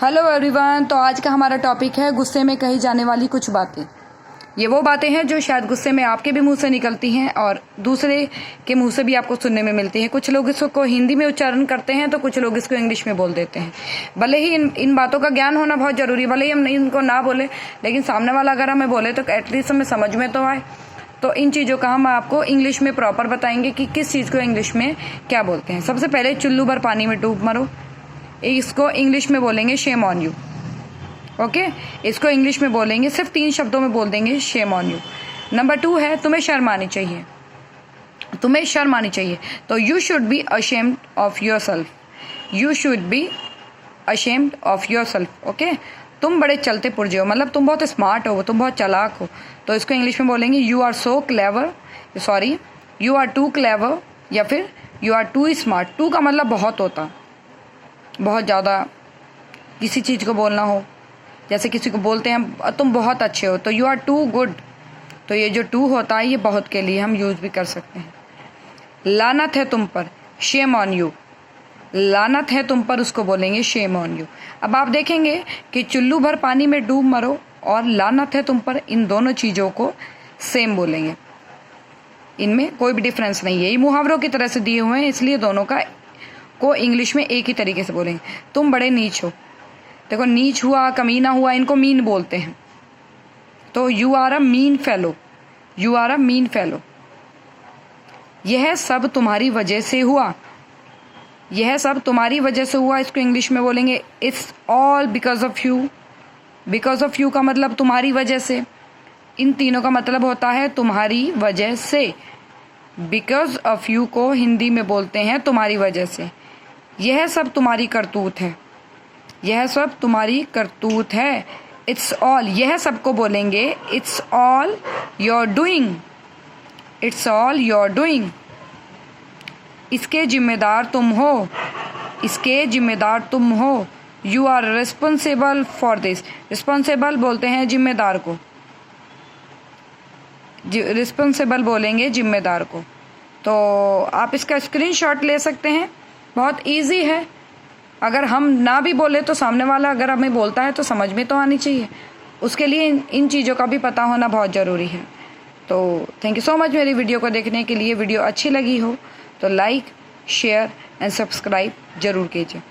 Hello everyone. तो आज का हमारा टॉपिक है गुस्से में कही जाने वाली कुछ बातें। ये वो बातें हैं जो शायद गुस्से में आपके भी मुंह से निकलती हैं और दूसरे के मुंह से भी आपको सुनने में मिलती हैं। कुछ लोग इसको हिंदी में उच्चारण करते हैं तो कुछ लोग इसको इंग्लिश में बोल देते हैं। भले ही इन बातों का ज्ञान होना बहुत ज़रूरी है। भले ही हम इनको ना बोले, लेकिन सामने वाला अगर हमें बोले तो एटलीस्ट हमें समझ में तो आए। तो इन चीज़ों का हम आपको इंग्लिश में प्रॉपर बताएंगे कि किस चीज़ को इंग्लिश में क्या बोलते हैं। सबसे पहले चुल्लू भर पानी में डूब मरो, इसको इंग्लिश में बोलेंगे शेम ऑन यू। ओके, इसको इंग्लिश में बोलेंगे, सिर्फ 3 शब्दों में बोल देंगे शेम ऑन यू। नंबर 2 है तुम्हें शर्म आनी चाहिए। तुम्हें शर्म आनी चाहिए तो you should be ashamed of your self. You should be ashamed of your self. Okay, तुम बड़े चलते पुर्जे हो, मतलब तुम बहुत स्मार्ट हो, तुम बहुत चालाक हो, तो इसको इंग्लिश में बोलेंगे you are so clever, sorry you are too clever, या फिर you are too smart. Too का मतलब बहुत होता, बहुत ज़्यादा किसी चीज़ को बोलना हो, जैसे किसी को बोलते हैं तुम बहुत अच्छे हो तो यू आर टू गुड। तो ये जो टू होता है ये बहुत के लिए हम यूज़ भी कर सकते हैं। लानत है तुम पर, शेम ऑन यू। लानत है तुम पर, उसको बोलेंगे शेम ऑन यू। अब आप देखेंगे कि चुल्लू भर पानी में डूब मरो और लानत है तुम पर, इन दोनों चीज़ों को सेम बोलेंगे। इनमें कोई भी डिफरेंस नहीं है, ये मुहावरों की तरह से दिए हुए हैं, इसलिए दोनों को इंग्लिश में एक ही तरीके से बोलेंगे। तुम बड़े नीच हो, देखो नीच हुआ, कमीना हुआ, इनको मीन बोलते हैं। तो you are a mean fellow, you are a mean fellow. यह सब तुम्हारी वजह से हुआ, यह सब तुम्हारी वजह से हुआ, इसको इंग्लिश में बोलेंगे it's all because of you. Because of you का मतलब तुम्हारी वजह से, इन तीनों का मतलब होता है तुम्हारी वजह से। बिकॉज ऑफ यू को हिंदी में बोलते हैं तुम्हारी वजह से। यह सब तुम्हारी करतूत है, यह सब तुम्हारी करतूत है। इट्स ऑल, यह सबको बोलेंगे it's all your doing, it's all your doing. इसके जिम्मेदार तुम हो, इसके जिम्मेदार तुम हो। You are responsible for this. Responsible बोलते हैं जिम्मेदार को, रिस्पॉन्सिबल बोलेंगे जिम्मेदार को। तो आप इसका स्क्रीनशॉट ले सकते हैं, बहुत इजी है। अगर हम ना भी बोले तो सामने वाला अगर हमें बोलता है तो समझ में तो आनी चाहिए, उसके लिए इन चीज़ों का भी पता होना बहुत ज़रूरी है। तो थैंक यू सो मच मेरी वीडियो को देखने के लिए। वीडियो अच्छी लगी हो तो लाइक, शेयर एंड सब्सक्राइब ज़रूर कीजिए।